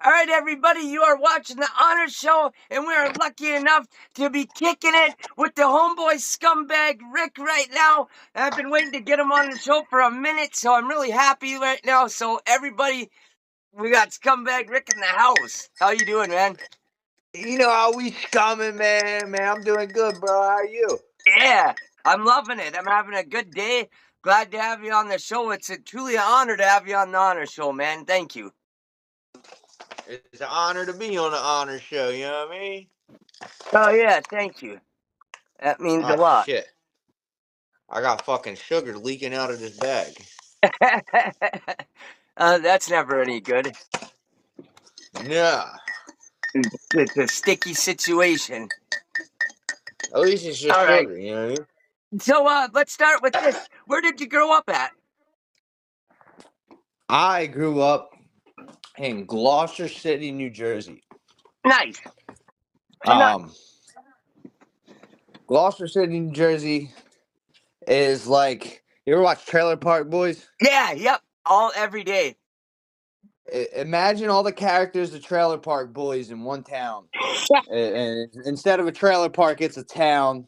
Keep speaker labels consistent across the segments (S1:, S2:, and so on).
S1: All right, everybody, you are watching the Honor Show, and we are lucky enough to be kicking it with the homeboy Scumbag Rick right now. I've been waiting to get him on the show for a minute, so I'm really happy right now. So everybody, we got Scumbag Rick in the house. How you doing, man?
S2: You know how we scumming, man. Man, I'm doing good, bro. How are you?
S1: Yeah, I'm loving it. I'm having a good day. Glad to have you on the show. It's truly an honor to have you on the Honor Show, man. Thank you.
S2: It's an honor to be on the honor show, you know what I mean?
S1: Oh, yeah, thank you. That means a
S2: Ah,
S1: lot.
S2: shit. I got fucking sugar leaking out of this bag.
S1: That's never any good.
S2: Yeah.
S1: It's a sticky situation.
S2: At least it's just
S1: All right.
S2: sugar, you know what I mean?
S1: So let's start with this. Where did you grow up at?
S2: I grew up in Gloucester City, New Jersey.
S1: Nice. Nice.
S2: Um, Gloucester City, New Jersey is like, you ever watch Trailer Park Boys?
S1: Yeah, yep. All every day.
S2: Imagine all the characters of Trailer Park Boys in one town.
S1: Yeah.
S2: And instead of a trailer park, it's a town.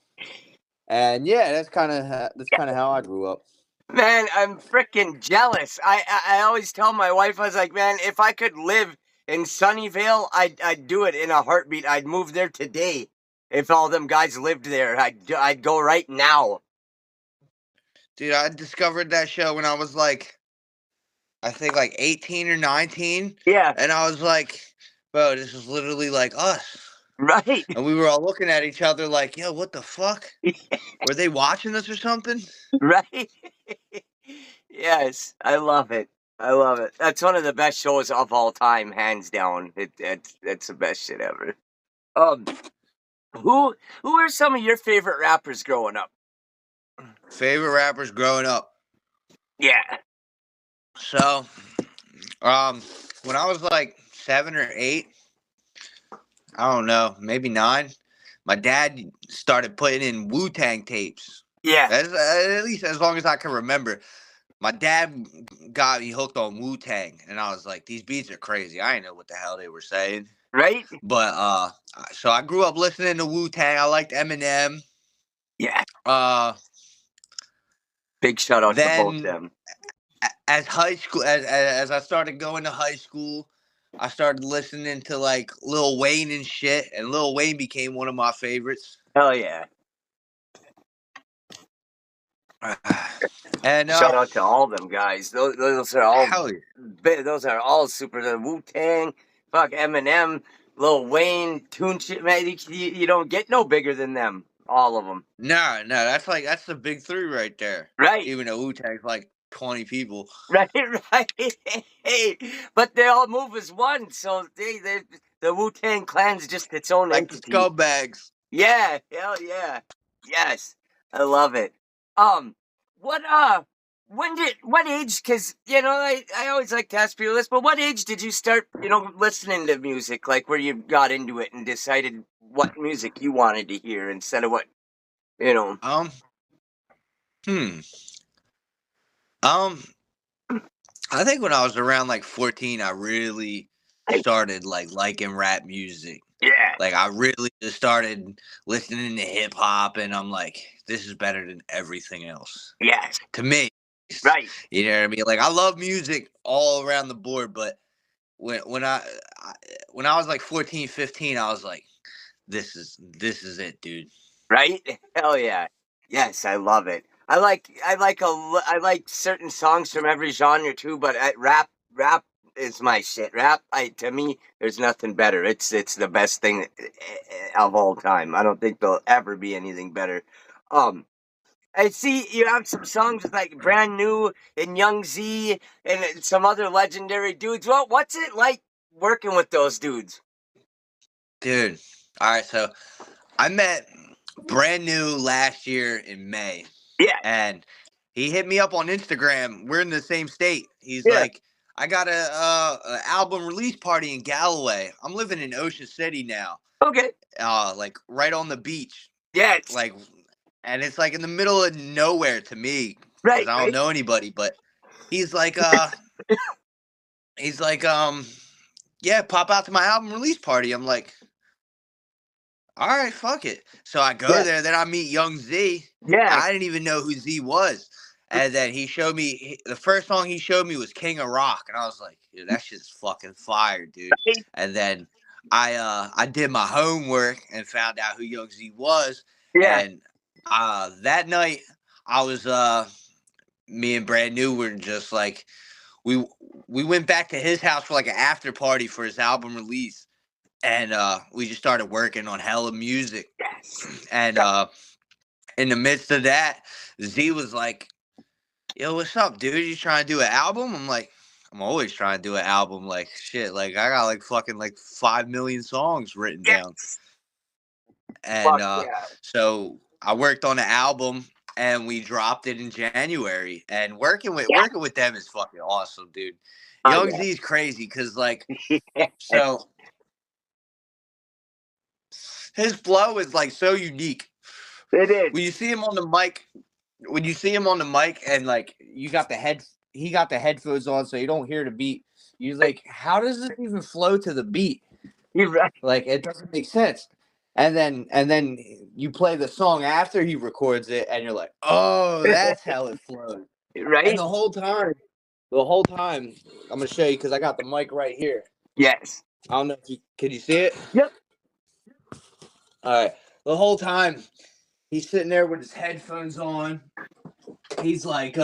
S2: And yeah, that's kind of how I grew up.
S1: Man, I'm freaking jealous. I always tell my wife, I was like, man, if I could live in Sunnyvale, I'd do it in a heartbeat. I'd move there today. If all them guys lived there, I'd go right now.
S2: Dude, I discovered that show when I was like, I think like 18 or 19.
S1: Yeah,
S2: And I was like, bro, this is literally like us.
S1: right.
S2: And we were all looking at each other like, yo, what the fuck? Were they watching us or something?
S1: Right? Yes, I love it. I love it. That's one of the best shows of all time, hands down. It's the best shit ever. Um, who who are some of your favorite rappers growing up?
S2: Favorite rappers growing up.
S1: Yeah,
S2: So, when I was like 7 or 8, I don't know, maybe 9, my dad started putting in Wu-Tang tapes.
S1: yeah,
S2: That's at least as long as I can remember. My dad got me hooked on Wu-Tang, and I was like, these beats are crazy. I didn't know what the hell they were saying.
S1: right?
S2: But so I grew up listening to Wu-Tang. I liked Eminem.
S1: Yeah.
S2: Uh
S1: Big shout out to both
S2: then
S1: them.
S2: as high school as I started going to high school, I started listening to like Lil Wayne and shit, and Lil Wayne became one of my favorites.
S1: Hell yeah.
S2: And
S1: Shout out to all them guys. Those are all
S2: hell yeah.
S1: those are all super. The Wu Tang, fuck Eminem, Lil Wayne, Tune shit, man. You don't get no bigger than them. All of them.
S2: No, that's the big three right there.
S1: Right.
S2: Even though Wu-Tang's like 20 people.
S1: Right, right. Hey, but they all move as one, so the Wu Tang Clan's just its own
S2: Like the
S1: entity.
S2: scumbags.
S1: Yeah, hell yeah, yes, I love it. What what age? Because I always like to ask people this, but what age did you start listening to music? Like where you got into it and decided what music you wanted to hear instead of what you know.
S2: Um, hmm. Um, I think when I was around like 14, I really started like liking rap music.
S1: Yeah,
S2: Like I really just started listening to hip hop, and I'm like, this is better than everything else
S1: yes,
S2: to me.
S1: right,
S2: You know what I mean? Like I love music all around the board, but I when I was like 14, 15, I was like, this is it, dude.
S1: right. Hell yeah, yes, I love it. I like certain songs from every genre too, but rap is my shit. Rap, to me, there's nothing better. It's the best thing of all time. I don't think there'll ever be anything better. Um, I see you have some songs with like Brand New and Young Z and some other legendary dudes. What's it like working with those dudes?
S2: Dude. All right, so I met Brand New last year in May,
S1: Yeah,
S2: and he hit me up on Instagram. We're in the same state. He's
S1: yeah.
S2: like, I got a album release party in Galloway. I'm living in Ocean City now,
S1: Okay.
S2: like right on the beach,
S1: Yeah, it's
S2: like, and it's like in the middle of nowhere to me because
S1: right,
S2: I don't
S1: right.
S2: know anybody. But he's like, he's like, yeah, pop out to my album release party. I'm like, all right, fuck it. So I go
S1: Yeah,
S2: there. Then I meet Young Z.
S1: yeah,
S2: I didn't even know who Z was. And then he showed me the first song he showed me was King of Rock, and I was like, "Dude, that shit's fucking fire, dude."
S1: right?
S2: And then I did my homework and found out who Young Z was.
S1: Yeah,
S2: And that night I was me and Brand New were just like we we went back to his house for like an after party for his album release, and we just started working on hella music.
S1: yes,
S2: And in the midst of that, Z was like, "Yo, what's up, dude? You trying to do an album?" I'm like, "I'm always trying to do an album. Like shit. Like I got like fucking like 5 million songs written down."
S1: yes.
S2: And
S1: Fuck yeah.
S2: so I worked on the album and we dropped it in January. And
S1: Yeah.
S2: working with them is fucking awesome, dude.
S1: Oh
S2: Young
S1: yeah.
S2: Z is crazy because like so his flow is like so unique.
S1: It is.
S2: When you see him on the mic, when you see him on the mic and like he got the headphones on so you don't hear the beat. You're like, how does this even flow to the beat?
S1: You're right.
S2: Like it doesn't make sense. And then you play the song after he records it, and you're like, oh, that's how it flowed. And
S1: Right?
S2: the whole time, I'm gonna show you because I got the mic right here.
S1: Yes.
S2: I don't know if you can you see it.
S1: Yep.
S2: All right, the whole time he's sitting there with his headphones on. He's like,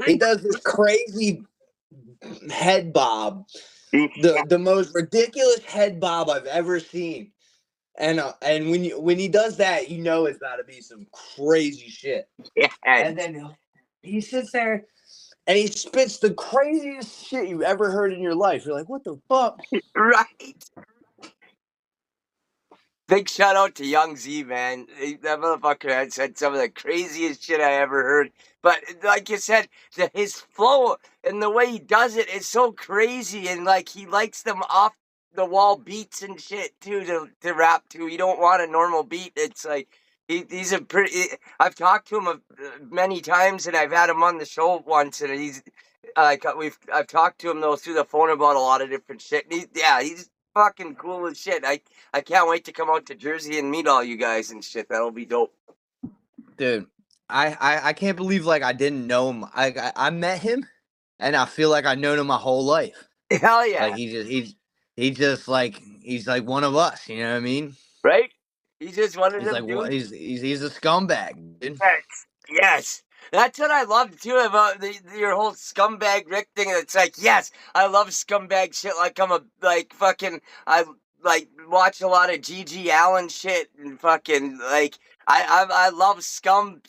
S2: he does this crazy head bob, the most ridiculous head bob I've ever seen. And when he does that, you know it's got to be some crazy shit. And
S1: Yes.
S2: then he sits there and he spits the craziest shit you've ever heard in your life. You're like, what the fuck?
S1: Right. Big shout out to Young Z, man. That motherfucker had said some of the craziest shit I ever heard. But like you said, his flow and the way he does it is so crazy, and like he likes them off the wall beats and shit too to rap to. You don't want a normal beat. It's like he's a pretty. I've talked to him many times, and I've had him on the show once, and he's like I've talked to him though through the phone about a lot of different shit. And he's fucking cool as shit. I can't wait to come out to Jersey and meet all you guys and shit. That'll be dope.
S2: Dude, I can't believe like I didn't know him. I met him and I feel like I known him my whole life.
S1: Hell
S2: Like
S1: yeah.
S2: he just like he's like one of us, you know what I mean?
S1: Right? He's just one of
S2: He's
S1: them
S2: like
S1: dudes.
S2: he's a scumbag, dude.
S1: Yes. Yes. That's what I love too about your whole scumbag Rick thing. It's like, yes, I love scumbag shit. Like I'm a like fucking I like watch a lot of GG Allen shit and fucking like I love scum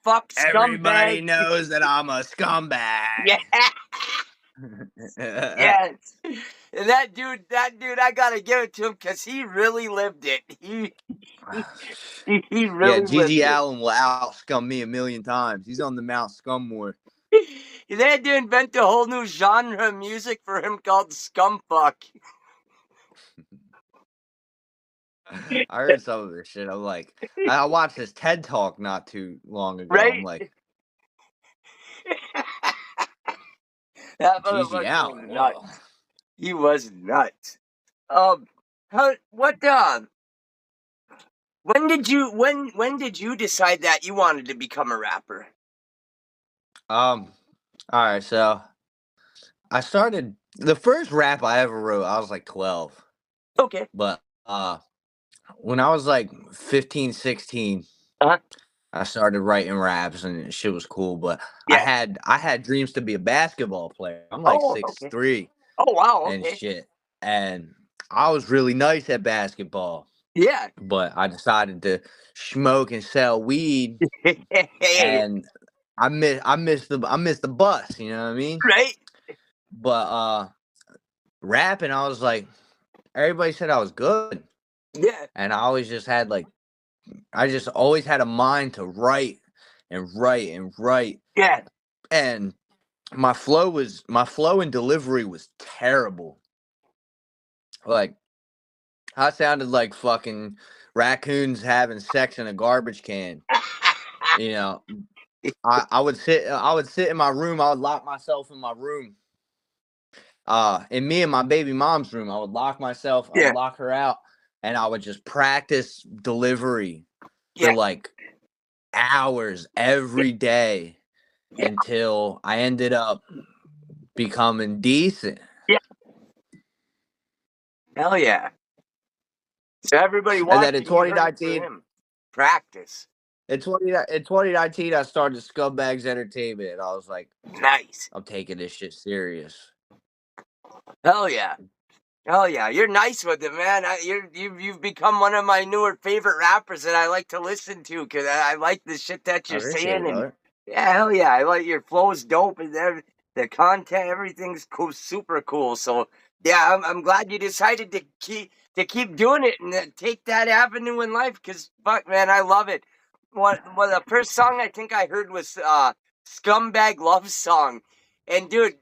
S1: fuck
S2: Everybody
S1: scumbag.
S2: knows that I'm a scumbag.
S1: Yeah. Yes. And that dude, I gotta give it to him because he really lived it. He
S2: Yeah,
S1: really
S2: GG
S1: lived it.
S2: Allen will out scum me a million times. He's on the Mount Scummore.
S1: They had to invent a whole new genre of music for him called scumfuck.
S2: I heard some of this shit. I'm like, I watched this TED talk not too long ago. I'm
S1: Right?
S2: like,
S1: That
S2: GG
S1: motherfucker was
S2: Allen. Whoa.
S1: nuts. He was nuts. How, what when did you decide that you wanted to become a rapper?
S2: All right. So I started the first rap I ever wrote. I was like 12,
S1: Okay.
S2: but when I was like 15, 16,
S1: Uh-huh.
S2: I started writing raps and shit was cool. But
S1: Yeah.
S2: I had dreams to be a basketball player. I'm like
S1: Oh,
S2: six
S1: okay.
S2: three
S1: Oh wow,
S2: and
S1: okay.
S2: shit, and I was really nice at basketball.
S1: Yeah.
S2: But I decided to smoke and sell weed,
S1: Hey,
S2: and I missed the bus. You know what I mean?
S1: right?
S2: But rapping, I was like, everybody said I was good,
S1: Yeah.
S2: and I always just had like, I just always had a mind to write and write and write,
S1: Yeah.
S2: and my flow and delivery was terrible. Like I sounded like fucking raccoons having sex in a garbage can. You know, I would sit in my room. I would lock myself in my room in me and my baby mom's room. I would lock myself, I would
S1: Yeah.
S2: lock her out, and I would just practice delivery for
S1: Yeah.
S2: like hours
S1: Yeah.
S2: every day
S1: Yeah.
S2: until I ended up becoming decent.
S1: Yeah. Hell yeah. So everybody
S2: And then
S1: watching, you heard it from him. Practice.
S2: in 2019, I started Scumbags Entertainment. I was like,
S1: Nice.
S2: I'm taking this shit serious.
S1: Hell yeah. Oh yeah, you're nice with it, man. You've become one of my newer favorite rappers that I like to listen to because I like the shit that
S2: I
S1: you're
S2: appreciate it,
S1: saying, and
S2: brother.
S1: yeah, hell yeah, I like your flow's dope, and the content, everything's cool, super cool. So yeah, I'm glad you decided to keep doing it and take that avenue in life. Because fuck, man, I love it. What the first song I think I heard was "Scumbag Love Song." And dude,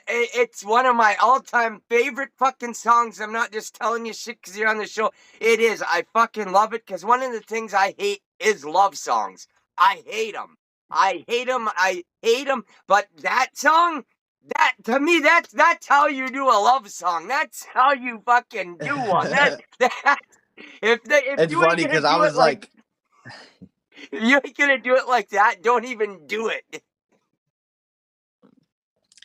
S1: it's one of my all-time favorite fucking songs. I'm not just telling you shit because you're on the show. It is. I fucking love it because one of the things I hate is love songs. I hate them. I hate them. I hate them. But that song, that to me, that's how you do a love song. That's how you fucking do one. That if
S2: It's
S1: you ain't
S2: funny
S1: gonna
S2: because I
S1: do it
S2: was
S1: like
S2: like,
S1: if you ain't gonna do it like that, don't even do it.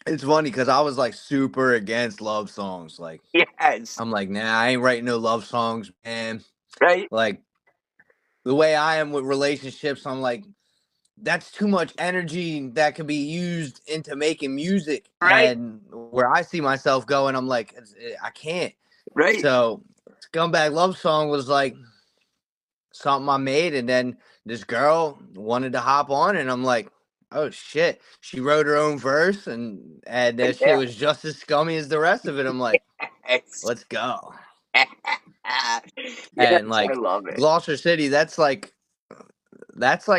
S2: it's funny because I was like super against love songs. Like,
S1: Yes.
S2: I'm like, nah, I ain't writing no love songs, man.
S1: Right.
S2: Like, the way I am with relationships, I'm like, that's too much energy that could be used into making music.
S1: Right.
S2: And where I see myself going, I'm like, I can't.
S1: Right.
S2: So, Scumbag Love Song was like something I made, and then this girl wanted to hop on, and I'm like, oh shit. She wrote her own verse, and that shit
S1: Yeah.
S2: was just as scummy as the rest of it. I'm like,
S1: Yes.
S2: let's go. And
S1: Yes, I
S2: like
S1: love it.
S2: Gloucester City, that's like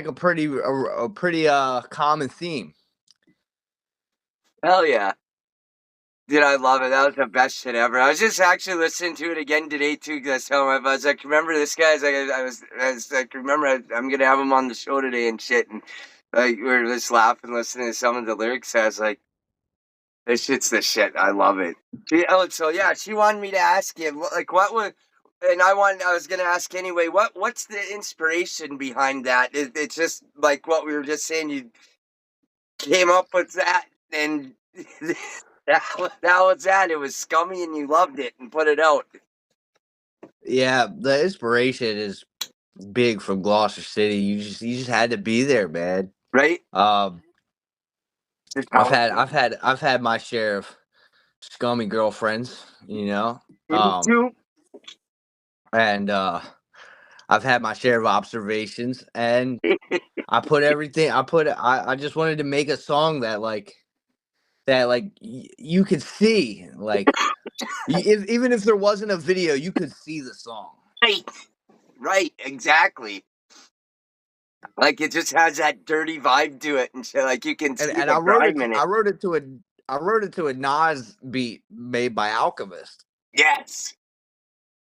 S2: a pretty common theme.
S1: Hell yeah. Dude, I love it. That was the best shit ever. I was just actually listening to it again today too, because I was telling my I was like, remember this guy? I was like, remember I'm gonna have him on the show today and shit, and like we were just laughing, listening to some of the lyrics. I was like, this shit's the shit. I love it. So yeah, she wanted me to ask you, like, what would, and I was gonna ask anyway. What's the inspiration behind that? It's just like what we were just saying. You came up with that, and that was that. It was scummy, and you loved it and put it out,
S2: Yeah, the inspiration is big from Gloucester City. You just had to be there, man.
S1: right?
S2: Um,
S1: The
S2: I've had
S1: talented.
S2: I've had I've had my share of scummy girlfriends,
S1: Me too.
S2: and I've had my share of observations, and I put everything. I just wanted to make a song that you could see, like even if there wasn't a video, you could see the song.
S1: Right, right, exactly. Like it just has that dirty vibe to it, and shit. Like you can
S2: And
S1: see
S2: and
S1: the
S2: I wrote
S1: grime
S2: it
S1: in it.
S2: I wrote it to a Nas beat made by Alchemist.
S1: Yes,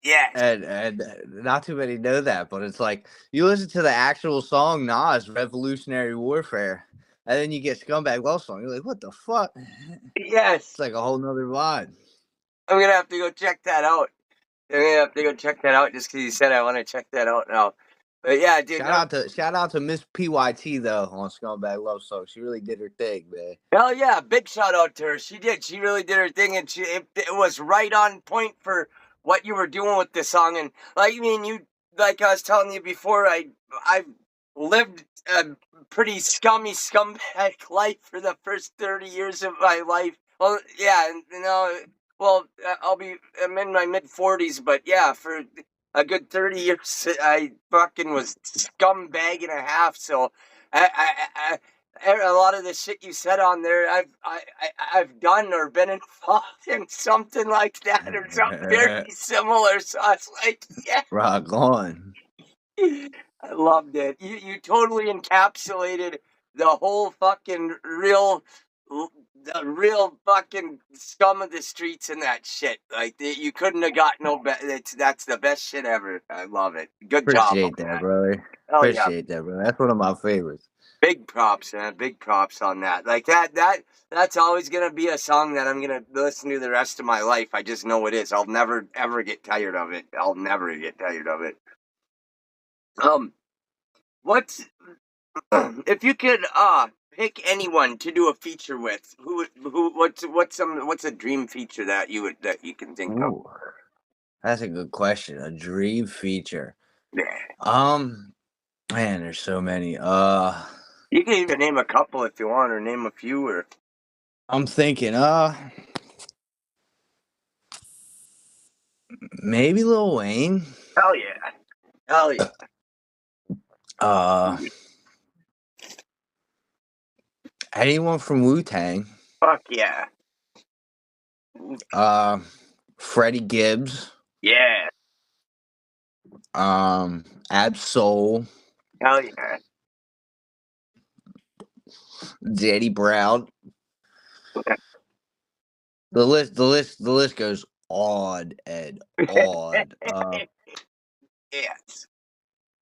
S1: yes,
S2: And not too many know that, but it's like you listen to the actual song Nas Revolutionary Warfare, and then you get Scumbag Love Song. You're like, what the fuck?
S1: yes.
S2: It's like a whole nother vibe.
S1: I'm gonna have to go check that out. I'm gonna have to go check that out just because you said I want to check that out now. But yeah, dude. No,
S2: Shout out to Miss PYT though on Scumbag Love Song. She really did her thing, man.
S1: hell yeah, big shout out to her. She did. She really did her thing, and it was right on point for what you were doing with this song. And like, I mean, you like I was telling you before, I've lived a pretty scummy scumbag life for the first 30 years of my life. Well, yeah, well, I'm in my mid 40s, but yeah, for a good 30 years, I fucking was scumbag and a half. So I a lot of the shit you said on there, I've done or been involved in something like that or something very similar. So I was like, yeah,
S2: Rock on.
S1: I loved it. You totally encapsulated the whole fucking the real fucking scum of the streets and that shit. Like you couldn't have got no better. That's the best shit ever. I love it. Good job on
S2: Appreciate that,
S1: that.
S2: brother.
S1: Hell yeah.
S2: Appreciate that, brother. That's one of my favorites.
S1: Big props, man. Big props on that. Like that's always gonna be a song that I'm gonna listen to the rest of my life. I just know it is. I'll never ever get tired of it. I'll never get tired of it. Um, what's if you could pick anyone to do a feature with, what's a dream feature that you can think of?
S2: Ooh, that's a good question. A dream feature.
S1: Yeah.
S2: Um, Man, there's so many.
S1: You can even name a couple if you want, or name a few, or
S2: I'm thinking, maybe Lil Wayne.
S1: hell yeah, hell yeah,
S2: Uh, Anyone from Wu Tang.
S1: fuck yeah,
S2: Uh, Freddie Gibbs.
S1: yeah,
S2: Absol.
S1: hell yeah,
S2: Danny Brown. The list goes on and on.
S1: yes,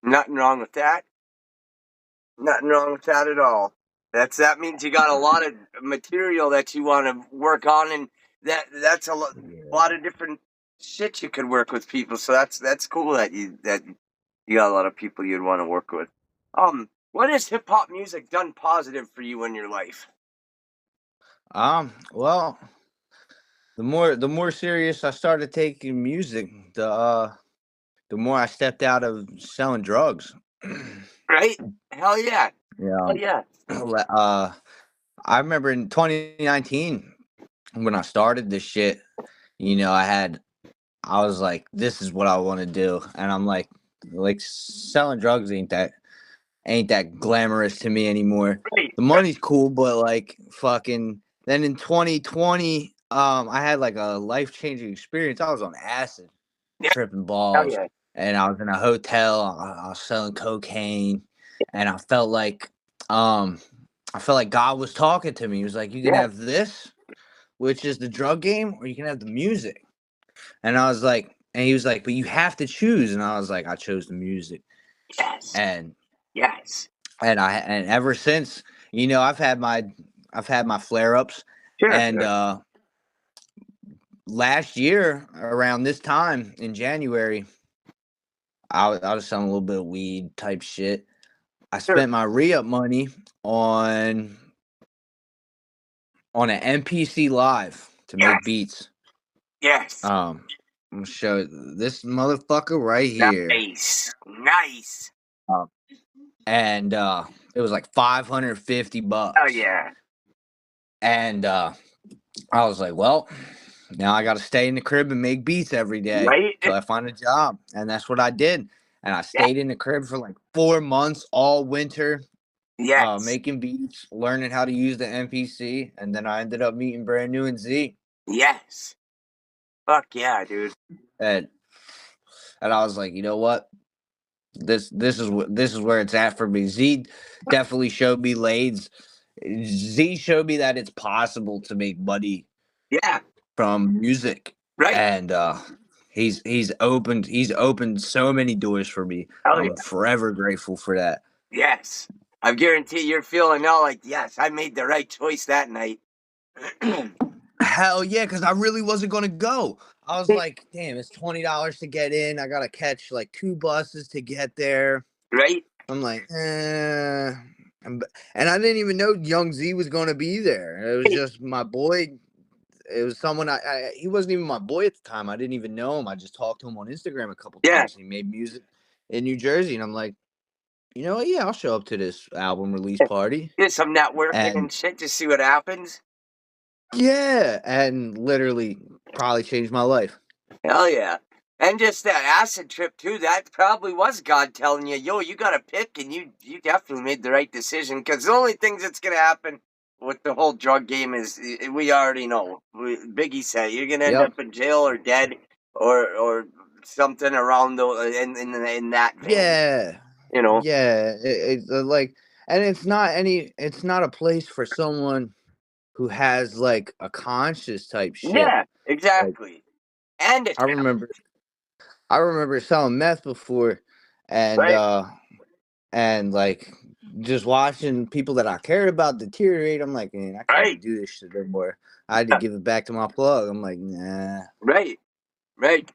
S1: nothing wrong with that. Nothing wrong with that at all. That means you got a lot of material that you want to work on, and that's a lot of different shit you could work with people. So that's cool that you got a lot of people you'd want to work with. What has hip hop music done positive for you in your life?
S2: Well, the more serious I started taking music, the more I stepped out of selling drugs.
S1: Right? Hell yeah.
S2: Yeah.
S1: Hell yeah.
S2: I remember in 2019 when I started this shit, I was like, this is what I want to do. And I'm like selling drugs ain't that glamorous to me anymore.
S1: Right.
S2: The
S1: Right.
S2: money's cool, but like fucking then in 2020, I had like a life-changing experience. I was on acid,
S1: Yeah.
S2: tripping
S1: Hell
S2: balls,
S1: yeah.
S2: and I was in a hotel. I was selling cocaine, and um I felt like God was talking to me. He was like, "You can
S1: Yeah.
S2: have this, which is the drug game, or you can have the music." And I was like, and he was like, "But you have to choose." And I was like, "I chose the music."
S1: Yes.
S2: And
S1: Yes.
S2: and ever since, I've had my flare ups,
S1: Sure.
S2: and last year around this time in January, I was selling a little bit of weed type shit. I
S1: Sure.
S2: spent my re-up money on an MPC live to make
S1: Yes.
S2: beats.
S1: Yes.
S2: I'm gonna show this motherfucker right here.
S1: Nice. Nice.
S2: Um, and it was like 550
S1: Oh
S2: bucks.
S1: yeah.
S2: And I was like, well, now I got to stay in the crib and make beats every day
S1: Right?
S2: till I find a job. And that's what I did. And I
S1: Yeah.
S2: stayed in the crib for like 4 months all winter,
S1: Yes.
S2: making beats, learning how to use the MPC. And then I ended up meeting Brand New and Z.
S1: Yes. Fuck yeah, dude.
S2: And, and I was like, you know what? This is where it's at for me. Z definitely showed me lanes. Z showed me that it's possible to make money
S1: Yeah.
S2: from music,
S1: Right.
S2: and he's opened so many doors for me.
S1: Hell
S2: I'm
S1: yeah.
S2: forever grateful for that.
S1: Yes. I guarantee you're feeling now like, yes, I made the right choice that night.
S2: Hell yeah, because I really wasn't gonna go. I was like, damn, it's $20 to get in. I gotta catch like 2 buses to get there.
S1: Right?
S2: I'm like, and I didn't even know Young Z was gonna be there. It was just my boy. It was someone he wasn't even my boy at the time. I didn't even know him. I just talked to him on Instagram a couple
S1: Yeah.
S2: times. He made music in New Jersey, and I'm like, you know what? Yeah, I'll show up to this album release party.
S1: Did some networking
S2: And
S1: and shit to see what happens.
S2: yeah, and literally probably changed my life.
S1: Hell yeah. And just that acid trip too, that probably was God telling you, yo, you gotta pick, and you definitely made the right decision. Because the only things that's gonna happen with the whole drug game is we already know. Biggie said you're gonna end
S2: Yep.
S1: up in jail or dead or something around the in that vein.
S2: Yeah.
S1: You know?
S2: Yeah. It's like, and it's not a place for someone who has like a conscious type shit.
S1: Yeah,
S2: Like
S1: exactly. And a
S2: I
S1: trap,
S2: remember I remember selling meth before, and
S1: right?
S2: like just watching people that I cared about deteriorate. I'm like, man, I can't
S1: Right,
S2: even do this shit anymore. I had to give it back to my plug. I'm like, nah.
S1: right, right.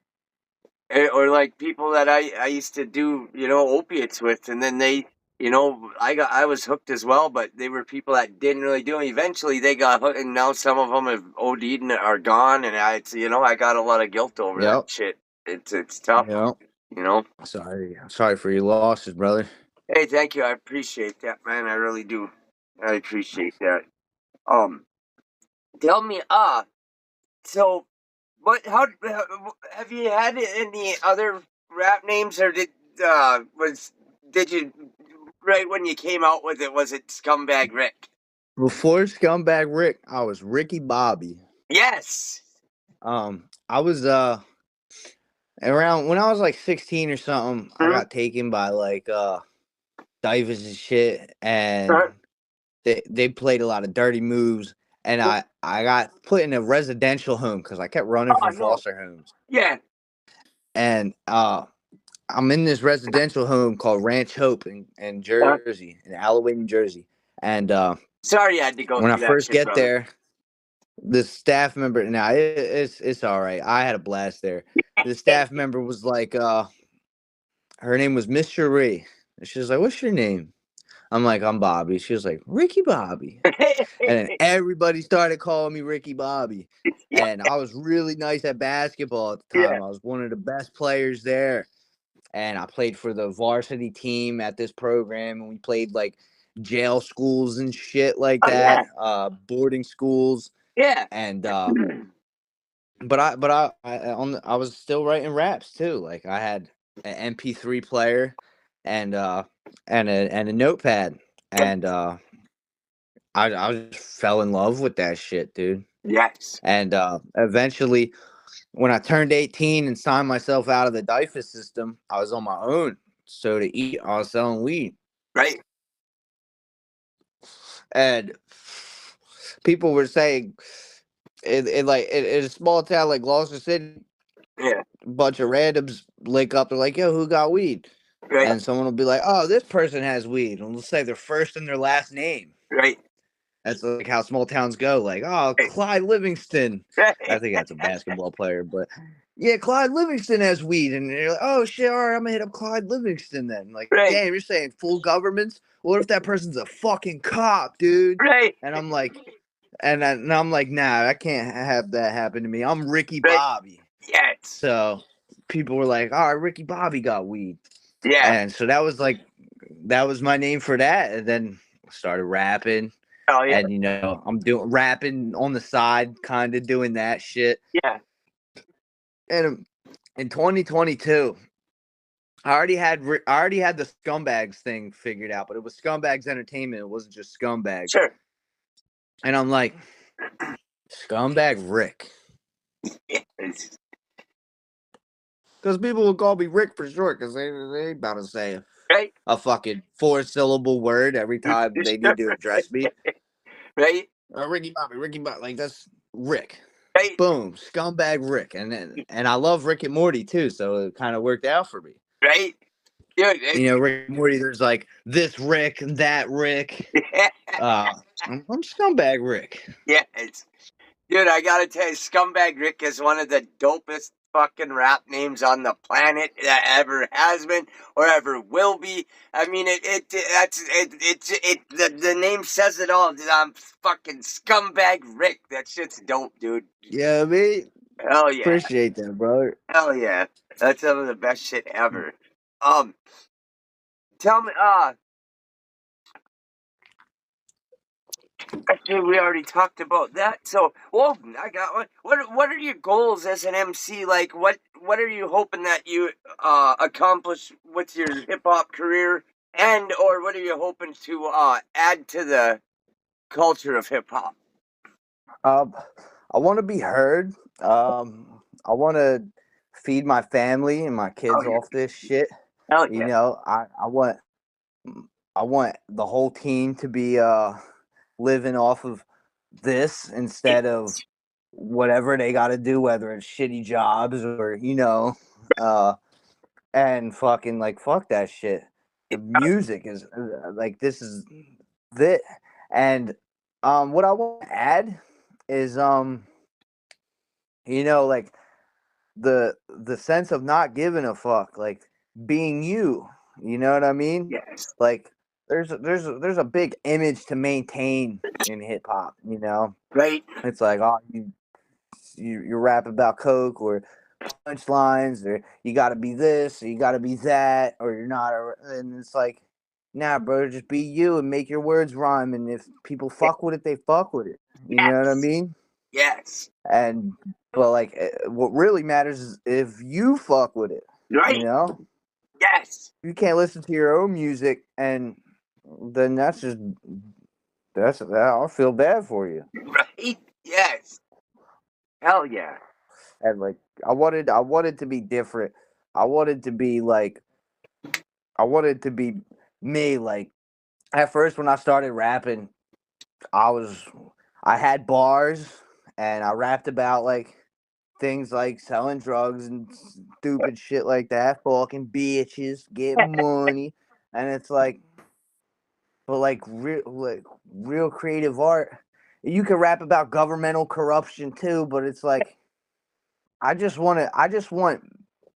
S1: Or like people that I used to do, opiates with, and then they, I was hooked as well, but they were people that didn't really do it. Eventually, they got hooked, and now some of them have OD'd and are gone, and I got a lot of guilt over that
S2: Yep.
S1: shit. It's tough,
S2: Yep.
S1: you know.
S2: Sorry. I'm sorry for your losses, brother.
S1: Hey, thank you. I appreciate that, man. I really do. I appreciate that. Um, tell me, so what? Have you had any other rap names, or did you right when you came out with it? Was it Scumbag Rick?
S2: Before Scumbag Rick, I was Ricky Bobby.
S1: Yes.
S2: I was around when I was like 16 or something. I
S1: Mhm.
S2: got taken by like divers and shit, and
S1: Uh,
S2: they played a lot of dirty moves, and I got put in a residential home because I kept running
S1: oh
S2: from
S1: no.
S2: foster homes,
S1: Yeah.
S2: and I'm in this residential home called Ranch Hope in
S1: Uh,
S2: Jersey, in Alloway, New Jersey, and
S1: sorry, you had to go
S2: when I
S1: through that
S2: first
S1: shit,
S2: get
S1: brother.
S2: there, the staff member, now it's all right. I had a blast there. The staff member was like, her name was Miss Cherie. She was like, "What's your name?" I'm like, "I'm Bobby." She was like, "Ricky Bobby." And then everybody started calling me Ricky Bobby.
S1: yeah.
S2: And I was really nice at basketball at the
S1: Yeah.
S2: time. I was one of the best players there. And I played for the varsity team at this program. And we played like jail schools and shit like
S1: Oh
S2: that,
S1: yeah.
S2: boarding schools.
S1: Yeah.
S2: And I was still writing raps too. Like I had an MP3 player and and a notepad. And I just fell in love with that shit, dude.
S1: Yes.
S2: And eventually, when I turned 18 and signed myself out of the DIFA system, I was on my own. So to eat, I was selling weed.
S1: Right.
S2: And people were saying, in a small town like Gloucester City,
S1: Yeah.
S2: a bunch of randoms link up. They're like, yo, who got weed?
S1: Right.
S2: And someone will be like, oh, this person has weed. And let's say their first and their last name.
S1: Right.
S2: That's like how small towns go. Like, oh, Clyde Livingston. I
S1: Right.
S2: think that's a basketball player, but yeah, Clyde Livingston has weed, and you're like, oh shit, all right, I'm gonna hit up Clyde Livingston then. Like,
S1: Right.
S2: damn, you're saying full governments? What if that person's a fucking cop, dude?
S1: Right.
S2: And I'm like, and I'm like, nah, I can't have that happen to me. I'm Ricky
S1: Right.
S2: Bobby.
S1: Yes.
S2: So people were like, all right, Ricky Bobby got weed,
S1: Yeah.
S2: and so that was like, that was my name for that, and then started rapping
S1: Oh yeah.
S2: and I'm doing rapping on the side, kind of doing that shit.
S1: Yeah.
S2: And in 2022, I already had the Scumbags thing figured out, but it was Scumbags Entertainment. It wasn't just Scumbag.
S1: Sure.
S2: And I'm like, Scumbag Rick,
S1: Yes.
S2: because people will call me Rick for short, because they about to say
S1: Right.
S2: a fucking 4-syllable word every time they need to address me.
S1: Right.
S2: Ricky Bobby, like that's Rick.
S1: Right.
S2: Boom, Scumbag Rick, and I love Rick and Morty too, so it kind of worked out for me.
S1: Right. Dude,
S2: Rick and Morty, there's like this Rick and that Rick. Uh, I'm Scumbag Rick.
S1: yes. Dude, I gotta tell you, Scumbag Rick is one of the dopest fucking rap names on the planet that ever has been or ever will be. I mean, the name says it all. I'm fucking Scumbag Rick. That shit's dope, dude.
S2: Yeah, me
S1: Hell yeah.
S2: appreciate that, brother.
S1: Hell yeah. That's some of the best shit ever. Um, tell me, actually, we already talked about that. So, well, I got one. What are your goals as an MC? Like, what are you hoping that you accomplish with your hip hop career, and or what are you hoping to add to the culture of hip hop?
S2: Um, I want to be heard. I want to feed my family and my
S1: Oh
S2: kids
S1: yeah,
S2: off this shit.
S1: hell yeah,
S2: I want the whole team to be living off of this instead of whatever they got to do, whether it's shitty jobs or uh, and fucking like fuck that shit.
S3: music is like this is this. And what I want to add is like the sense of not giving a fuck, like being you. You know what I mean?
S1: Yes.
S3: Like there's a big image to maintain in hip hop.
S1: Right.
S3: It's like, oh, you rap about coke or punchlines, or you got to be this, or you got to be that, or you're not. And it's like, nah, bro, just be you and make your words rhyme. And if people
S1: Yeah.
S3: fuck with it, they fuck with it. You know what I
S1: Yes.
S3: mean?
S1: Yes.
S3: And but like, what really matters is if you fuck with it. You
S1: Right.
S3: know,
S1: Yes.
S3: you can't listen to your own music, and then I'll feel bad for you.
S1: Right. Yes. Hell yeah.
S3: And like, I wanted to be different. I wanted to be like, I wanted to be me. Like at first, when I started rapping, I was, I had bars, and I rapped about like things like selling drugs and stupid shit like that, fucking bitches, getting money, and it's like, but like real creative art. You can rap about governmental corruption too, but it's like I just want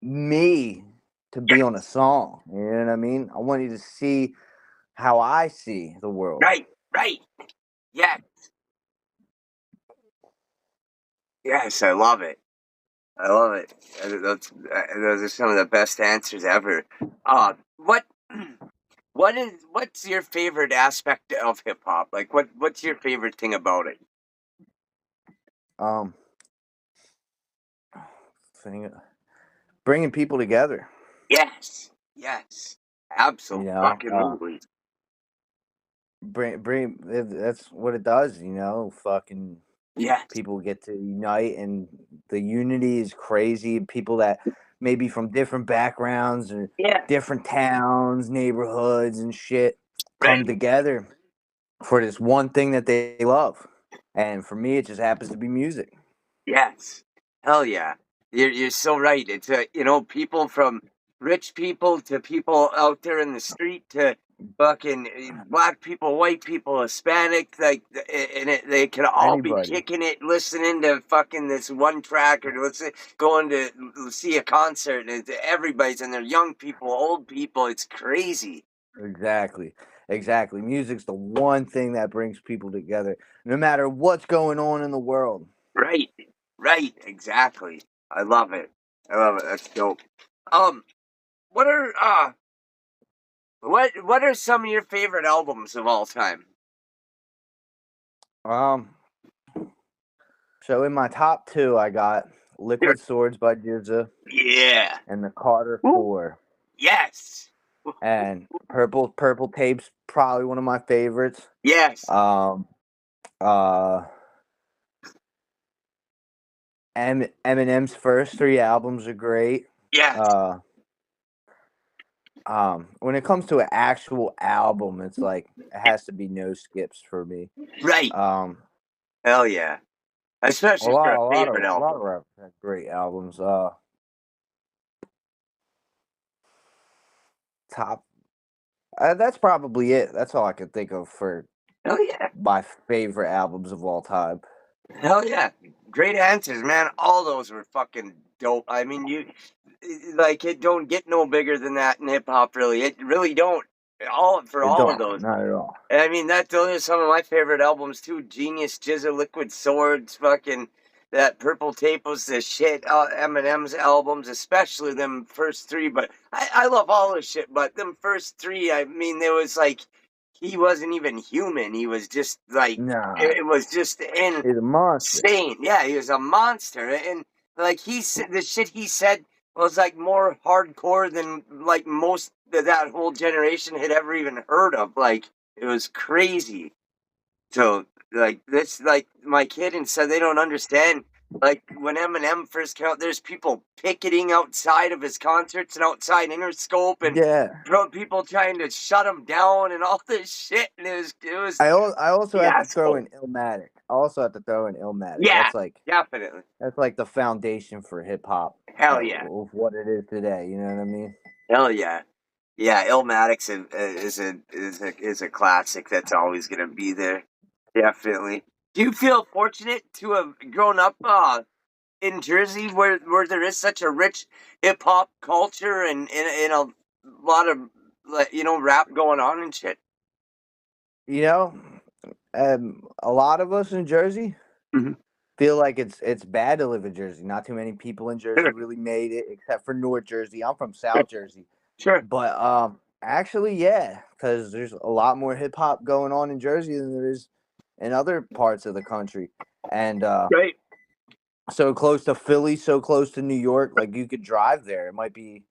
S3: me to be on a
S1: Yes.
S3: song. You know what I mean? I want you to see how I see the world.
S1: Right. Right. Yes. Yes. I love it. I love it. Those are some of the best answers ever. What what's your favorite aspect of hip hop? Like what's your favorite thing about it?
S3: Um, thing, bringing people together.
S1: Yes. Yes.
S3: You know,
S1: Absolutely.
S3: bring. That's what it does. Fucking
S1: Yes.
S3: people get to unite, and the unity is crazy. People that maybe from different backgrounds or
S1: Yeah.
S3: different towns, neighborhoods, and shit come
S1: Right.
S3: together for this one thing that they love. And for me, it just happens to be music.
S1: Yes. Hell yeah. You're so right. It's people from rich people to people out there in the street to fucking black people, white people, Hispanic, like, they could all be
S3: Anybody.
S1: kicking it, listening to fucking this one track, or let's say going to see a concert. And everybody's in there, young people, old people. It's crazy.
S3: Exactly. Exactly. Music's the one thing that brings people together, no matter what's going on in the world.
S1: Right. Right. Exactly. I love it. I love it. That's dope. Um, what are what are some of your favorite albums of all time?
S3: Um, so in my top two, I got
S1: There-
S3: Liquid Swords by Jizza
S1: Yeah.
S3: and the Carter
S1: Woo.
S3: 4.
S1: Yes.
S3: And Purple Tape's probably one of my favorites.
S1: Yes.
S3: Um, uh, Eminem's first three albums are great.
S1: Yes.
S3: Uh, when it comes to an actual album, it's like it has to be no skips for me.
S1: Right.
S3: Um,
S1: Hell yeah.
S3: a
S1: Especially for
S3: lot,
S1: a
S3: a lot
S1: favorite
S3: of, a lot
S1: album.
S3: of rappers have great albums. Top. That's probably it. That's all I can think of for
S1: Hell yeah.
S3: my favorite albums of all time.
S1: Hell yeah. Great answers, man. All those were fucking dope. I mean, like, it don't get no bigger than that in hip hop, really. It really don't.
S3: It
S1: All of
S3: don't,
S1: those.
S3: not at all.
S1: I mean, those are some of my favorite albums too. Genius, Jizza, Liquid Swords, fucking that Purple Tape was the shit. Eminem's albums, especially them first three. But I love all the shit. But them first three, I mean, there was like he wasn't even human. He was just like
S3: Nah,
S1: it was just
S3: he's a monster.
S1: insane. Yeah, he was a monster, and like he said, the shit he said was like more hardcore than like most of that whole generation had ever even heard of. Like it was crazy. So like this, like my kid and said they don't understand. Like when Eminem first came out, there's people picketing outside of his concerts and outside Interscope, and
S3: Yeah.
S1: people trying to shut him down and all this shit. And it was
S3: I also have to throw
S1: fiasco.
S3: in Illmatic. I also have to throw in Illmatic.
S1: Yeah, definitely.
S3: That's like the foundation for hip hop
S1: Hell yeah.
S3: of what it is today. You know what I mean?
S1: Hell yeah. Yeah, Illmatic's is a classic that's always gonna be there. Definitely. Do you feel fortunate to have grown up in Jersey where there is such a rich hip hop culture and a lot of like, rap going on and shit?
S3: You know, a lot of us in Jersey
S1: Mhm.
S3: feel like it's bad to live in Jersey. Not too many people in Jersey
S1: Sure,
S3: really made it, except for North Jersey. I'm from
S1: sure,
S3: South Jersey,
S1: sure.
S3: but actually, yeah, because there's a lot more hip hop going on in Jersey than there is in other parts of the country, and
S1: Right.
S3: so close to Philly, so close to New York. Like you could drive there. It might be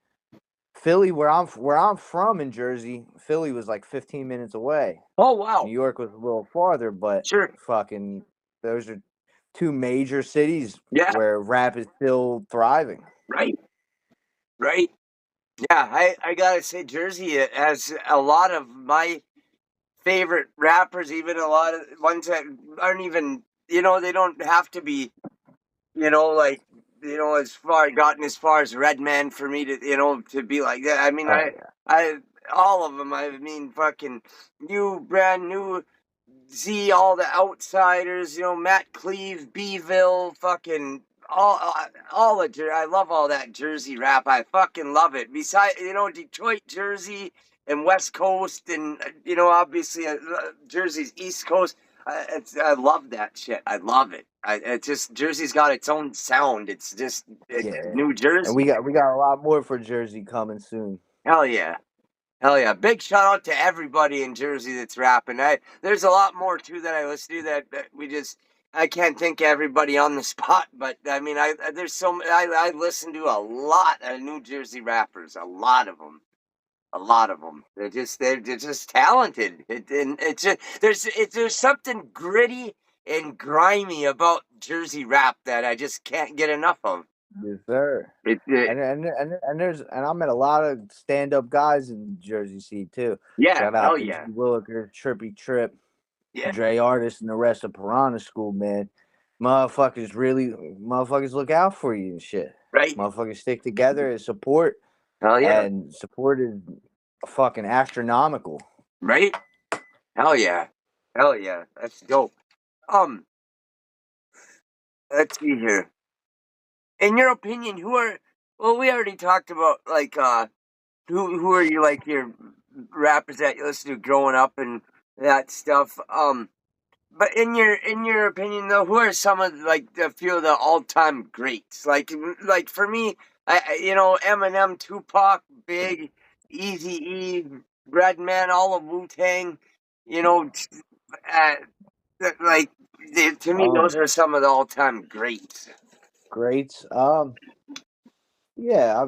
S3: Philly, where I'm from in Jersey. Philly was like 15 minutes away.
S1: Oh
S3: New
S1: wow.
S3: York was a little farther, but
S1: Sure.
S3: fucking those are two major cities
S1: Yeah.
S3: where rap is still thriving.
S1: Right. Right. Yeah. I gotta say, Jersey has a lot of my favorite rappers. Even a lot of ones that aren't even. They don't have to be. Like as far gotten as far as Redman for me to be like that. I mean,
S3: Oh
S1: I all of them. I mean, fucking you, brand new. Z, all the outsiders, Matt Cleve, Beeville, fucking all of I love all that Jersey rap. I fucking love it. Besides, Detroit, Jersey, and West Coast, and obviously Jersey's East Coast. I love that shit. I love it. It's just Jersey's got its own sound. It's just
S3: yeah,
S1: New
S3: and
S1: Jersey.
S3: we got a lot more for Jersey coming soon.
S1: Hell yeah. Hell yeah! Big shout out to everybody in Jersey that's rapping. There's a lot more too that I listen to that we just I can't think of everybody on the spot, but I mean there's I listen to a lot of New Jersey rappers, a lot of them, a lot of them. They're just talented. And it's just there's something gritty and grimy about Jersey rap that I just can't get enough of.
S3: Yes, sir.
S1: It
S3: And I met a lot of stand up guys in Jersey City too.
S1: yeah,
S3: Shout out
S1: hell
S3: to G
S1: yeah,
S3: Willikers, Trippy Trip,
S1: yeah,
S3: Dre Artist, and the rest of Piranha School, man. Motherfuckers look out for you and shit.
S1: right,
S3: Motherfuckers stick together and support,
S1: hell yeah,
S3: and support is fucking astronomical.
S1: right. Hell yeah. Hell yeah. That's dope. Um, let's see here. In your opinion, well, we already talked about like who are you like your rappers that you listen to growing up and that stuff. But in your opinion though, who are some of like a few of the all-time greats? Like for me, Eminem, Tupac, Big, Eazy-E, Redman, all of Wu-Tang, you know, uh, like to me, those
S3: Um,
S1: are some of the all-time greats.
S3: Greats. Yeah,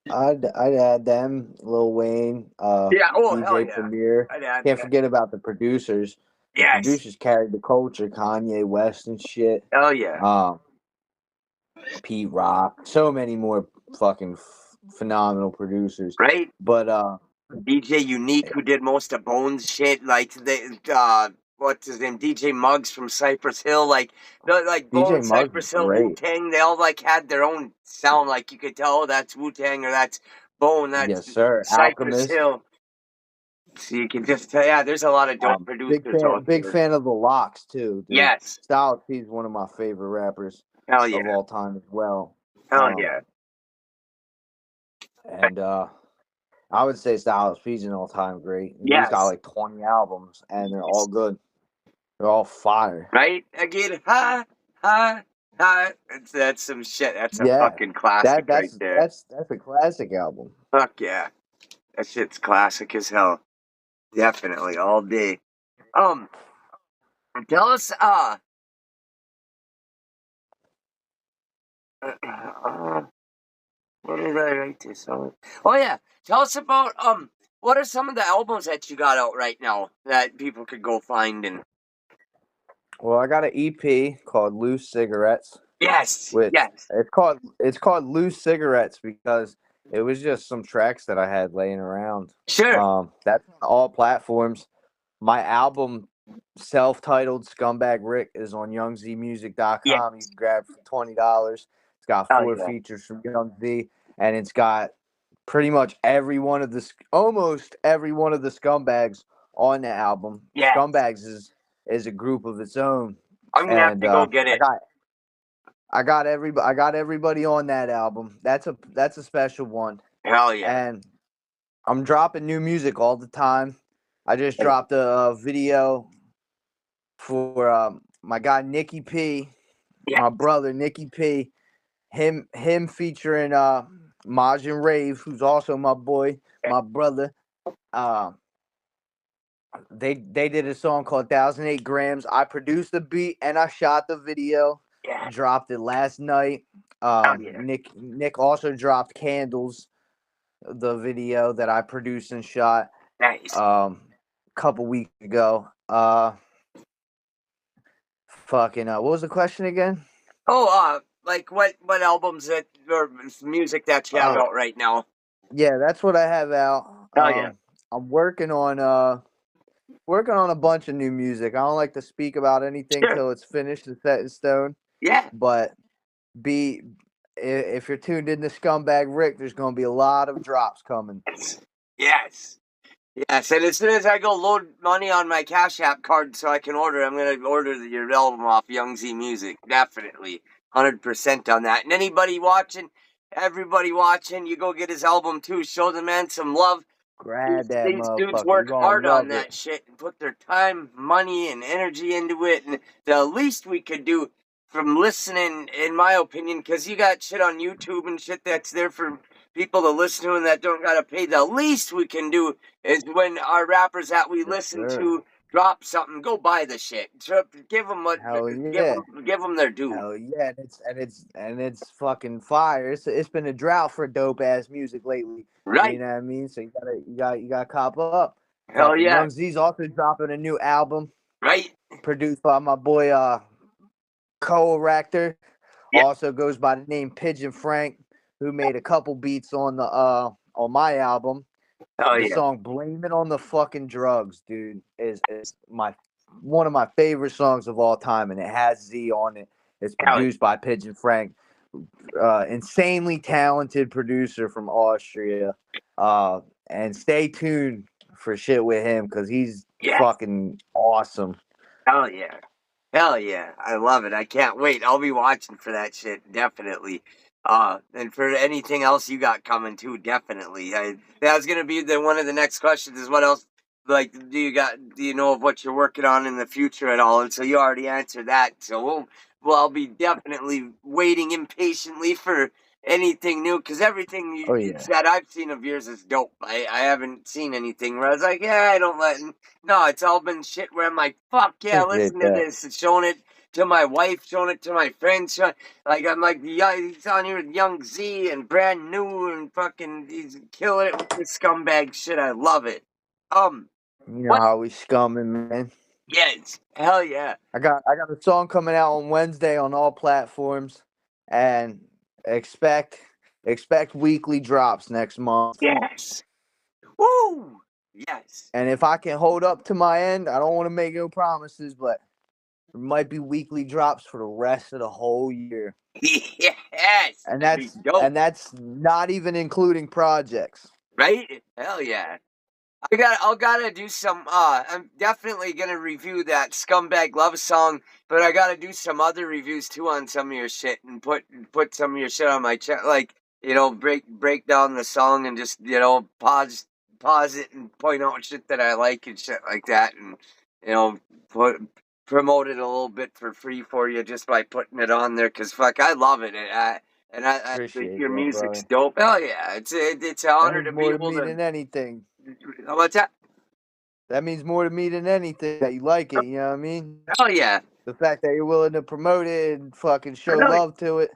S3: I'd add them, Lil Wayne,
S1: Yeah. Oh, hell
S3: DJ
S1: yeah.
S3: Premier.
S1: I'd add
S3: Can't
S1: that.
S3: forget about the producers. The
S1: Yes.
S3: producers carried the culture, Kanye West and shit.
S1: Hell yeah.
S3: Um, Pete Rock, so many more fucking phenomenal producers.
S1: Right.
S3: But
S1: DJ Unique, who did most of Bones shit, like what's his name, DJ Muggs from Cypress Hill, like
S3: DJ
S1: Bones,
S3: Muggs is
S1: Cypress Hill, Wu
S3: great.
S1: Tang, they all like had their own sound, like you could tell, oh, that's Wu Tang or that's Bone, that's
S3: Yes, sir.
S1: Cypress
S3: Alchemist.
S1: Hill. So you can just tell, yeah, there's a lot of dope producers out
S3: Big
S1: there.
S3: fan of the Locks too, dude.
S1: Yes,
S3: Styles P's one of my favorite rappers
S1: hell
S3: of
S1: yeah,
S3: all time as well.
S1: hell yeah,
S3: And I would say Styles P's an all time great. The dude's got
S1: yes,
S3: like 20 albums and they're all good. They're all fire.
S1: right. Again, ha, ha, ha. That's some shit. That's a
S3: Yeah.
S1: fucking classic right there.
S3: That's a classic album.
S1: Fuck yeah. That shit's classic as hell. Definitely, all day. Um, tell us, what did I write this on? Oh yeah, tell us about, what are some of the albums that you got out right now that people could go find and...
S3: Well, I got an EP called Loose Cigarettes,
S1: Yes,
S3: which
S1: yes,
S3: it's called Loose Cigarettes because it was just some tracks that I had laying around.
S1: sure,
S3: That's on all platforms. My album, self-titled Scumbag Rick, is on
S1: yeah,
S3: youngzmusic.com. You can grab it for $20. It's got
S1: oh
S3: 4
S1: yeah,
S3: features from Young Z, and it's got pretty much almost every one of the Scumbags on the album.
S1: Yes.
S3: Scumbags is a group of its own,
S1: I'm gonna have
S3: and
S1: to go get it.
S3: I got everybody on that album. That's a special one,
S1: Hell yeah.
S3: and I'm dropping new music all the time. I just dropped a video for my guy Nicky P,
S1: Yeah.
S3: my brother Nicky P. Him featuring Majin Rave, who's also my boy, my brother. They did a song called 1008 Grams. I produced the beat and I shot the video.
S1: Yeah.
S3: Dropped it last night.
S1: Hell yeah.
S3: Nick also dropped Candles, the video that I produced and shot
S1: Nice.
S3: a couple weeks ago. What was the question again?
S1: Oh, like what albums that or music that you have out right now?
S3: Yeah, that's what I have out.
S1: Hell yeah.
S3: I'm working on a bunch of new music. I don't like to speak about anything
S1: Sure.
S3: till it's finished and set in stone.
S1: Yeah.
S3: But if you're tuned in to Scumbag Rick, there's gonna be a lot of drops coming.
S1: Yes. Yes. And as soon as I go load money on my Cash App card so I can order, I'm gonna order your album off Young Z Music. Definitely. 100% on that. And everybody watching, you go get his album too. Show the man some love.
S3: Grab that
S1: These dudes
S3: motherfucker.
S1: work
S3: You're
S1: hard
S3: gonna
S1: on
S3: love
S1: that
S3: it.
S1: shit and put their time, money, and energy into it. And the least we could do from listening, in my opinion, because you got shit on YouTube and shit that's there for people to listen to and that don't gotta pay. The least we can do is when our rappers that we
S3: Yes,
S1: listen
S3: sir.
S1: to drop something, go buy the shit. Give them
S3: Hell yeah.
S1: give them their due.
S3: Hell yeah, and it's fucking fire. It's been a drought for dope ass music lately.
S1: Right?
S3: You know what I mean? So you gotta cop up.
S1: Hell
S3: Fucking
S1: yeah!
S3: Young Z's also dropping a new album
S1: Right?
S3: produced by my boy Co-Rector.
S1: Yeah.
S3: Also goes by the name Pigeon Frank, who made a couple beats on my album.
S1: Hell
S3: The
S1: yeah!
S3: song "Blame It on the Fucking Drugs," dude, is my one of my favorite songs of all time, and it has Z on it. It's
S1: Hell yeah!
S3: produced by Pigeon Frank, insanely talented producer from Austria. And stay tuned for shit with him because he's
S1: Yes!
S3: fucking awesome.
S1: Hell yeah! Hell yeah! I love it. I can't wait. I'll be watching for that shit definitely. And for anything else you got coming too, definitely. That was gonna be one of the next questions. Is what else? Like, do you know of what you're working on in the future at all? And so you already answered that. So I'll be definitely waiting impatiently for anything new because everything
S3: Oh
S1: you
S3: yeah,
S1: said I've seen of yours is dope. I haven't seen anything where I was like, yeah, I don't let. No, it's all been shit where I'm like, fuck yeah,
S3: appreciate
S1: listen to
S3: that.
S1: this. And showing it to my wife, showing it to my friends. Like, I'm like, yeah, he's on here with Young Z and brand new and fucking, he's killing it with this scumbag shit. I love it.
S3: You know
S1: What?
S3: how we scumming, man.
S1: Yes. Hell yeah.
S3: I got a song coming out on Wednesday on all platforms, and expect weekly drops next month.
S1: Yes. Woo! Yes.
S3: And if I can hold up to my end, I don't want to make no promises, but there might be weekly drops for the rest of the whole year.
S1: Yes.
S3: And
S1: That'd be dope.
S3: that's not even including projects.
S1: Right? Hell yeah. I gotta do some I'm definitely gonna review that Scumbag Love song, but I gotta do some other reviews too on some of your shit and put some of your shit on my channel, like, break down the song and just, pause it and point out shit that I like and shit like that, and you know put promote it a little bit for free for you just by putting it on there, because fuck, I love it, and I think
S3: Appreciate
S1: your
S3: that,
S1: music's
S3: brother.
S1: dope. Hell yeah, it's an
S3: That
S1: honor
S3: means
S1: to be
S3: more to
S1: able
S3: me
S1: to.
S3: than anything.
S1: What's that?
S3: That means more to me than anything that you like it, you know what I mean?
S1: Hell yeah.
S3: The fact that you're willing to promote it and fucking show
S1: Hell,
S3: love to it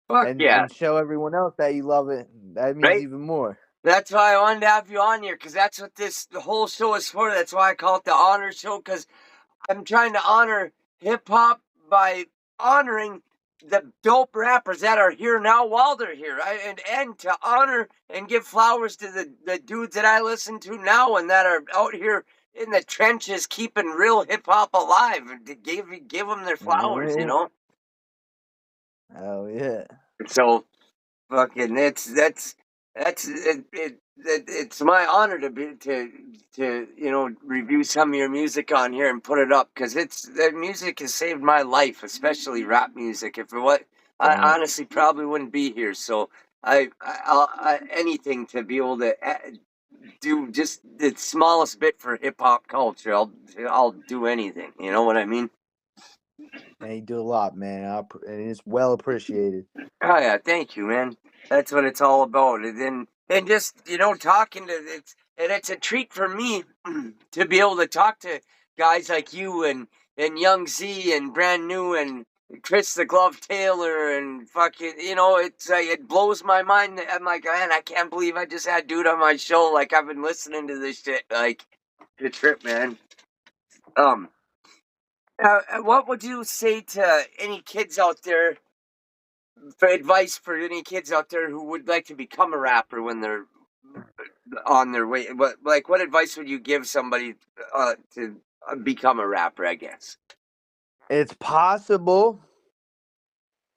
S1: fuck yeah.
S3: and show everyone else that you love it, that means
S1: Right?
S3: even more.
S1: That's why I wanted to have you on here, because that's what the whole show is for. That's why I call it the honor show, because I'm trying to honor hip hop by honoring the dope rappers that are here now while they're here. And to honor and give flowers to the dudes that I listen to now and that are out here in the trenches keeping real hip hop alive, and to give them their flowers, you
S3: Yeah.
S1: know?
S3: Oh yeah.
S1: So fucking that's It's my honor to review some of your music on here and put it up because it's the music has saved my life, especially rap music. If it what I
S3: Damn.
S1: honestly probably wouldn't be here. So anything to be able to do just the smallest bit for hip hop culture. I'll do anything. You know what I mean?
S3: Man, you do a lot, man. And it's well appreciated.
S1: Oh yeah, thank you, man. That's what it's all about. And just talking to it's a treat for me to be able to talk to guys like you and Young Z and Brand New and Chris the Glove Taylor and fucking it's like it blows my mind. I'm like, man, I can't believe I just had dude on my show. Like I've been listening to this shit like the trip, man. Um, what would you say to any kids out there? For advice for any kids out there who would like to become a rapper when they're on their way, what advice would you give somebody to become a rapper? I guess.
S3: It's possible.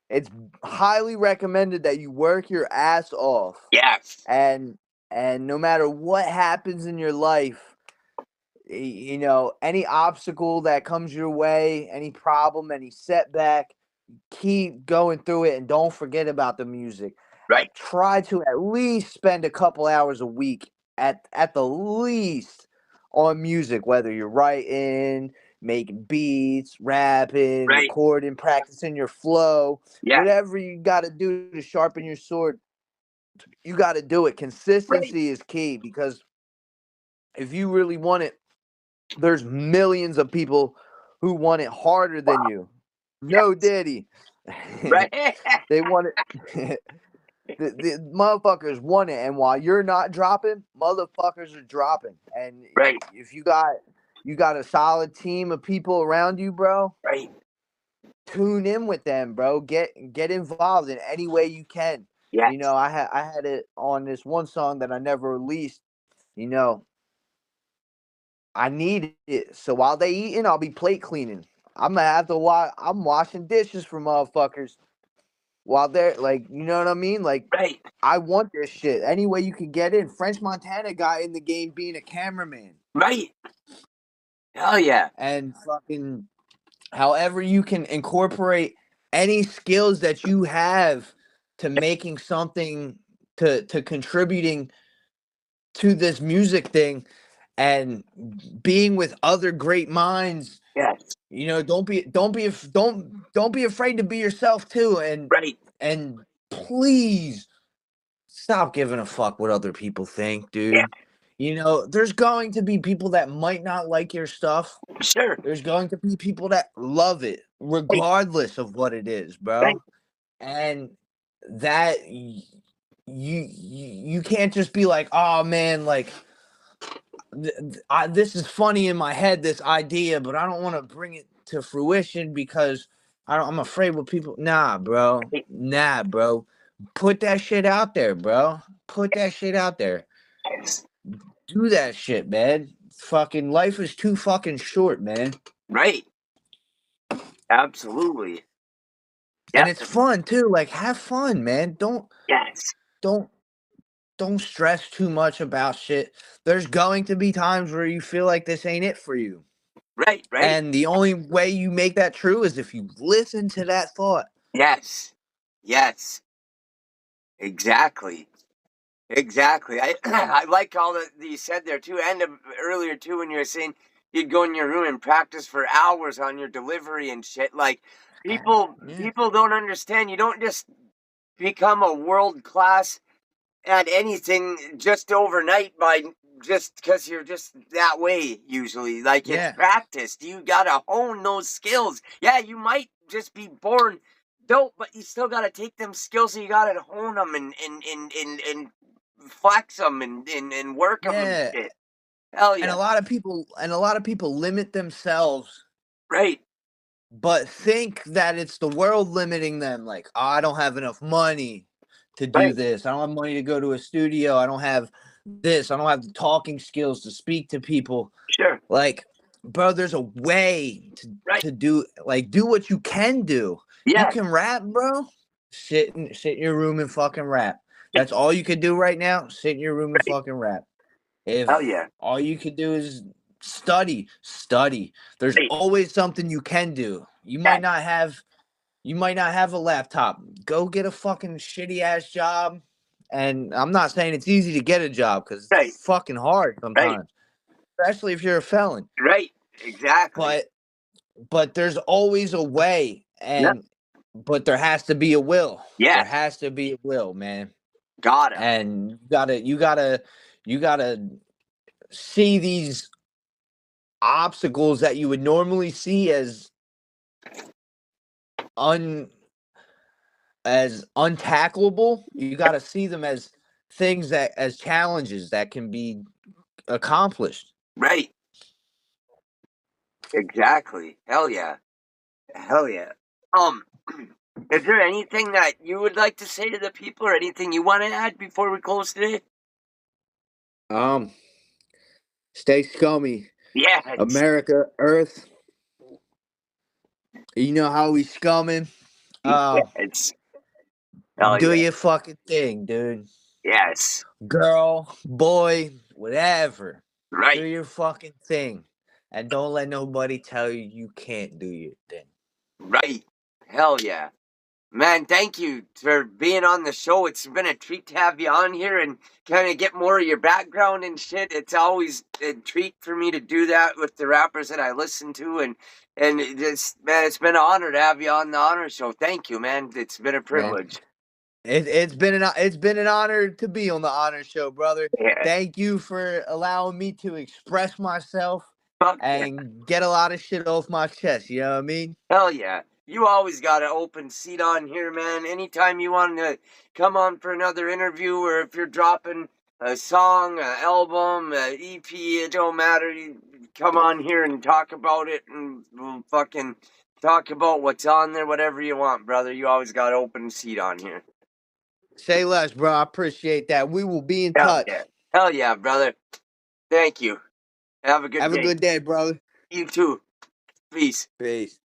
S3: It's highly recommended that you work your ass off.
S1: Yes.
S3: And no matter what happens in your life, any obstacle that comes your way, any problem, any setback, keep going through it and don't forget about the music.
S1: Right.
S3: Try to at least spend a couple hours a week at the least on music, whether you're writing, making beats, rapping,
S1: Right.
S3: recording, practicing your flow,
S1: Yeah.
S3: whatever you got to do to sharpen your sword, you got to do it.
S1: Right.
S3: Consistency is key because if you really want it, there's millions of people who want it harder than
S1: Wow.
S3: you. No
S1: Yes.
S3: diddy.
S1: Right.
S3: They want it. The motherfuckers want it, and while you're not dropping, motherfuckers are dropping. And
S1: Right.
S3: if you got a solid team of people around you, bro,
S1: Right.
S3: tune in with them, bro. Get involved in any way you can.
S1: Yes.
S3: I had it on this one song that I never released. You know, I need it. So while they eating, I'll be plate cleaning. I'm gonna have to watch. I'm washing dishes for motherfuckers while they're like, you know what I mean? Like,
S1: Right.
S3: I want this shit. Any way you can get in. French Montana got in the game being a cameraman.
S1: Right. Hell yeah.
S3: And fucking however you can incorporate any skills that you have to making something to contributing to this music thing and being with other great minds.
S1: Yes.
S3: Don't be afraid to be yourself too,
S1: Right.
S3: and please stop giving a fuck what other people think,
S1: Yeah.
S3: dude. There's going to be people that might not like your stuff.
S1: Sure.
S3: There's going to be people that love it
S1: Right.
S3: regardless of what it is,
S1: Right.
S3: bro. And that you can't just be like, oh man, like this is funny in my head, this idea, but I don't want to bring it to fruition because I'm afraid what people. Nah, bro.
S1: Right.
S3: Nah, bro. Put that shit out there, bro. Put that shit out there.
S1: Yes.
S3: Do that shit, man. Fucking life is too fucking short, man.
S1: Right. Absolutely.
S3: And it's
S1: Definitely.
S3: fun too. Like, have fun, man.
S1: Yes.
S3: Don't don't stress too much about shit. There's going to be times where you feel like this ain't it for you.
S1: Right. Right.
S3: And the only way you make that true is if you listen to that thought.
S1: Yes. Yes. Exactly. Exactly. I I like all that you said there too, and earlier too when you were saying you'd go in your room and practice for hours on your delivery and shit. Like
S3: Yeah.
S1: people don't understand. You don't just become a world class at anything just overnight by just because you're just that way. Usually, like it's
S3: Yeah.
S1: practiced. You gotta hone those skills. Yeah, you might just be born dope, but you still gotta take them skills and you gotta hone them and flex them and work them and
S3: Yeah.
S1: shit. Hell
S3: And
S1: yeah.
S3: a lot of people limit themselves,
S1: Right.
S3: but think that it's the world limiting them. Like, oh, I don't have enough money to do
S1: Right.
S3: this. I don't have money to go to a studio. I don't have this. I don't have the talking skills to speak to people.
S1: Sure.
S3: Like, bro, there's a way
S1: Right.
S3: to do what you can do. You
S1: Yeah.
S3: can rap, bro. Sit in your room and fucking rap. That's all you could do right now. Sit in your room and fucking rap. If
S1: Hell yeah.
S3: all you could do is study. There's
S1: Right.
S3: always something you can do. You
S1: Yeah.
S3: might not have a laptop. Go get a fucking shitty ass job. And I'm not saying it's easy to get a job because
S1: Right.
S3: it's fucking hard
S1: Right.
S3: sometimes, especially if you're a felon.
S1: Right. Exactly.
S3: But there's always a way,
S1: Yep.
S3: but there has to be a will.
S1: Yeah.
S3: There has to be a will, man.
S1: Gotta.
S3: And you gotta see these obstacles that you would normally see as untackleable. You got to see them as things as challenges that can be accomplished.
S1: Right. Exactly. Hell yeah. Hell yeah. Is there anything that you would like to say to the people, or anything you want to add before we close today?
S3: Stay scummy,
S1: Yes.
S3: America, Earth. You know how we scumming.
S1: Yes. Hell
S3: Do
S1: yeah.
S3: your fucking thing, dude.
S1: Yes.
S3: Girl, boy, whatever. Do
S1: Right.
S3: your fucking thing. And don't let nobody tell you can't do your thing.
S1: Right. Hell yeah. Man, thank you for being on the show. It's been a treat to have you on here and kind of get more of your background and shit. It's always a treat for me to do that with the rappers that I listen to, and man, it's been an honor to have you on the honor show. Thank you, man. It's been a
S3: Man.
S1: privilege.
S3: It's been an honor to be on the honor show, brother.
S1: Yeah.
S3: Thank you for allowing me to express myself
S1: Fuck yeah.
S3: and get a lot of shit off my chest. You know what I mean?
S1: Hell yeah. You always got an open seat on here, man. Anytime you want to come on for another interview, or if you're dropping a song, an album, an EP, it don't matter. You come on here and talk about it, and we'll fucking talk about what's on there, whatever you want, brother. You always got an open seat on here.
S3: Say less, bro. I appreciate that. We will be in
S1: Hell
S3: touch.
S1: yeah. Hell yeah, brother. Thank you. Have a good
S3: Have
S1: day.
S3: a good day, brother.
S1: You too. Peace.
S3: Peace.